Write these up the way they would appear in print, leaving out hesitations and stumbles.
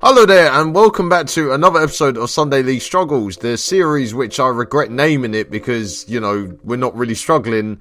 Hello there and welcome back to another episode of Sunday League Struggles, the series which I regret naming it because, we're not really struggling.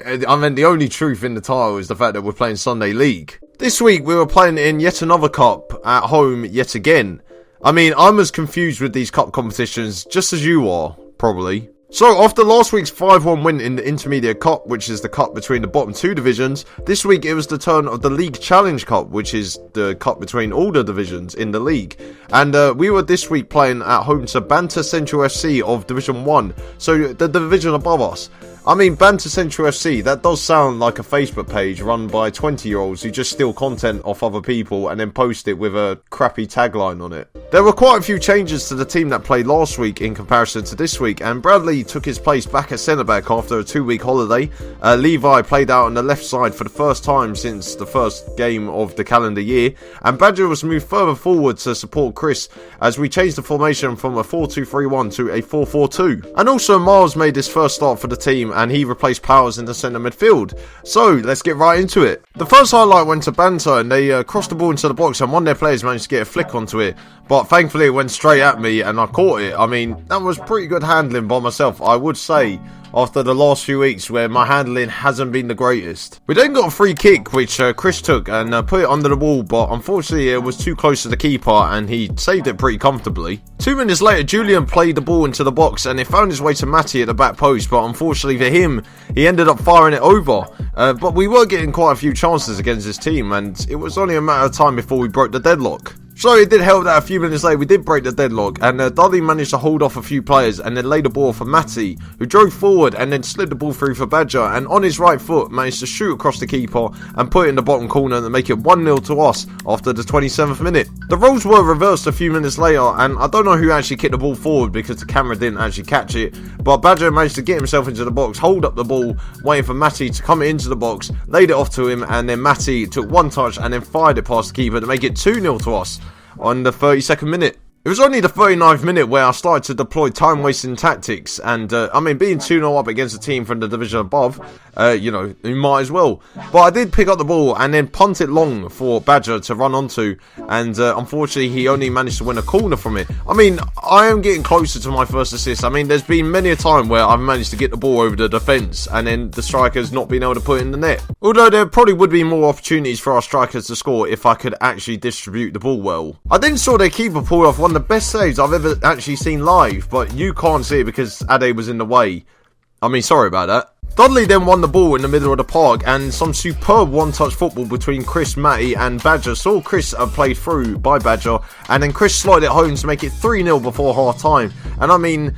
I mean, the only truth in the title is the fact that we're playing Sunday League. This week we were playing in yet another cup at home yet again. I mean, I'm as confused with these cup competitions just as you are, probably. So, after last week's 5-1 win in the Intermediate Cup, which is the cup between the bottom two divisions, this week it was the turn of the League Challenge Cup, which is the cup between all the divisions in the league. And we were this week playing at home to Banter Central FC of Division 1, so the division above us. I mean, Banter Central FC, that does sound like a Facebook page run by 20-year-olds who just steal content off other people and then post it with a crappy tagline on it. There were quite a few changes to the team that played last week in comparison to this week, and Bradley took his place back at centre-back after a 2-week holiday. Levi played out on the left side for the first time since the first game of the calendar year, and Badger was moved further forward to support Chris as we changed the formation from a 4-2-3-1 to a 4-4-2. And also Miles made his first start for the team, and he replaced Powers in the centre midfield. So, let's get right into it. The first highlight went to Banter, and they crossed the ball into the box, and one of their players managed to get a flick onto it. But thankfully it went straight at me, and I caught it. I mean, that was pretty good handling by myself, I would say, after the last few weeks where my handling hasn't been the greatest. We then got a free kick, which Chris took and put it under the wall, but unfortunately it was too close to the keeper, and he saved it pretty comfortably. 2 minutes later, Julian played the ball into the box, and it found its way to Matty at the back post, but unfortunately for him, he ended up firing it over. But we were getting quite a few chances against this team, and it was only a matter of time before we broke the deadlock. So it did help that a few minutes later we did break the deadlock, and Dudley managed to hold off a few players and then laid the ball for Matty, who drove forward and then slid the ball through for Badger, and on his right foot managed to shoot across the keeper and put it in the bottom corner and make it 1-0 to us after the 27th minute. The roles were reversed a few minutes later, and I don't know who actually kicked the ball forward because the camera didn't actually catch it, but Badger managed to get himself into the box, hold up the ball, waiting for Matty to come into the box, laid it off to him, and then Matty took one touch and then fired it past the keeper to make it 2-0 to us on the 32nd minute. It was only the 39th minute where I started to deploy time-wasting tactics, and being 2-0 up against a team from the division above, you might as well. But I did pick up the ball and then punt it long for Badger to run onto, and unfortunately he only managed to win a corner from it. I mean, I am getting closer to my first assist. I mean, there's been many a time where I've managed to get the ball over the defence and then the striker's not been able to put it in the net. Although there probably would be more opportunities for our strikers to score if I could actually distribute the ball well. I then saw their keeper pull off one of the best saves I've ever actually seen live, but you can't see it because Ade was in the way. I mean, sorry about that. Dudley then won the ball in the middle of the park, and some superb one-touch football between Chris, Matty and Badger saw Chris played through by Badger, and then Chris slotted it home to make it 3-0 before half-time. And I mean,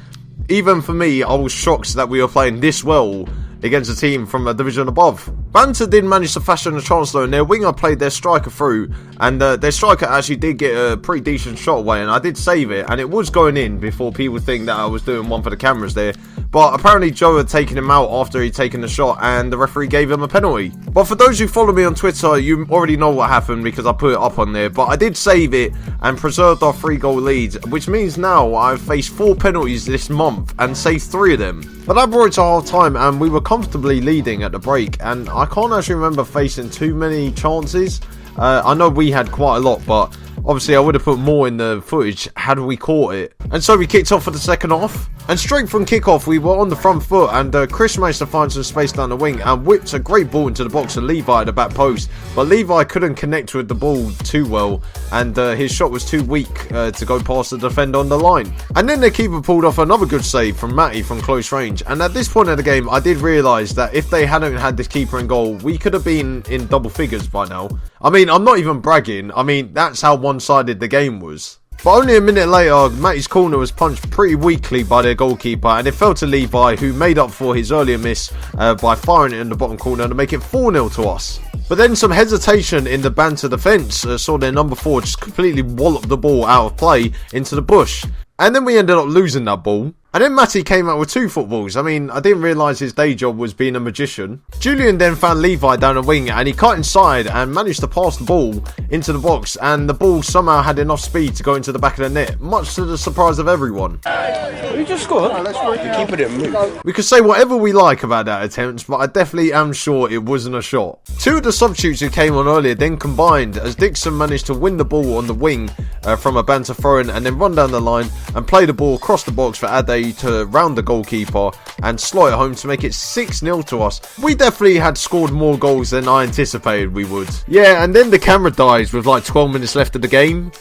even for me, I was shocked that we were playing this well against a team from a division above. Banter did manage to fashion a chance though, and their winger played their striker through, and their striker actually did get a pretty decent shot away, and I did save it, and it was going in before people think that I was doing one for the cameras there. But apparently Joe had taken him out after he'd taken the shot, and the referee gave him a penalty. But for those who follow me on Twitter, you already know what happened because I put it up on there. But I did save it and preserved our 3-goal lead, which means now I've faced 4 penalties this month and saved 3 of them. But that brought it to half time, and we were comfortably leading at the break, and I can't actually remember facing too many chances. I know we had quite a lot, but obviously I would have put more in the footage had we caught it. And so we kicked off for the second half, and straight from kickoff we were on the front foot, and Chris managed to find some space down the wing and whipped a great ball into the box to Levi at the back post, but Levi couldn't connect with the ball too well, and his shot was too weak to go past the defender on the line. And then the keeper pulled off another good save from Matty from close range, and at this point of the game I did realise that if they hadn't had this keeper in goal, we could have been in double figures by now. I mean, I'm not even bragging, I mean that's how one-sided the game was. But only a minute later, Matty's corner was punched pretty weakly by their goalkeeper, and it fell to Levi, who made up for his earlier miss by firing it in the bottom corner to make it 4-0 to us. But then some hesitation in the Banter defence saw their number 4 just completely wallop the ball out of play into the bush. And then we ended up losing that ball. And then Matty came out with 2 footballs. I mean, I didn't realise his day job was being a magician. Julian then found Levi down a wing and he cut inside and managed to pass the ball into the box, and the ball somehow had enough speed to go into the back of the net, much to the surprise of everyone. You just scored? The keeper didn't move. We could say whatever we like about that attempt, but I definitely am sure it wasn't a shot. 2 of the substitutes who came on earlier then combined as Dixon managed to win the ball on the wing from a banter throw-in and then run down the line and play the ball across the box for Ade to round the goalkeeper and slot it home to make it 6-0 to us. We definitely had scored more goals than I anticipated we would. Yeah, and then the camera dies with like 12 minutes left of the game.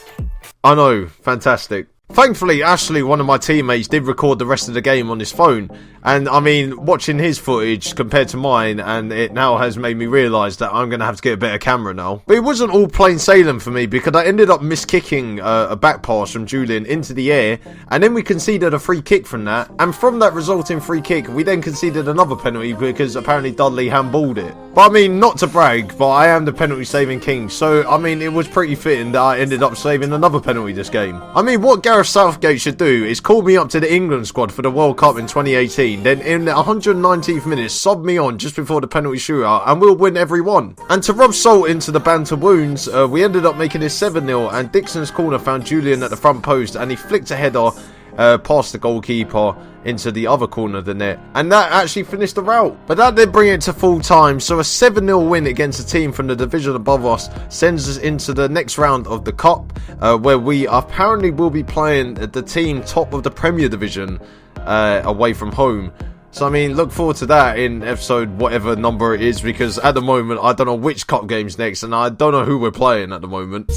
I know, fantastic. Thankfully, Ashley, one of my teammates, did record the rest of the game on his phone. And I mean, watching his footage compared to mine, and it now has made me realise that I'm going to have to get a better camera now. But it wasn't all plain sailing for me, because I ended up miskicking a back pass from Julian into the air, and then we conceded a free kick from that. And from that resulting free kick, we then conceded another penalty because apparently Dudley handballed it. But I mean, not to brag, but I am the penalty saving king, so I mean, it was pretty fitting that I ended up saving another penalty this game. I mean, what Gareth Southgate should do is call me up to the England squad for the World Cup in 2018, then in the 119th minute sub me on just before the penalty shootout, and we'll win every one. And to rub salt into the banter wounds, we ended up making it 7-0, and Dixon's corner found Julian at the front post, and he flicked a header past the goalkeeper into the other corner of the net, and that actually finished the rout. But that did bring it to full time, so a 7-0 win against a team from the division above us sends us into the next round of the Cup, where we apparently will be playing the team top of the Premier Division away from home. So I mean, look forward to that in episode whatever number it is, because at the moment I don't know which Cup game's next, and I don't know who we're playing at the moment.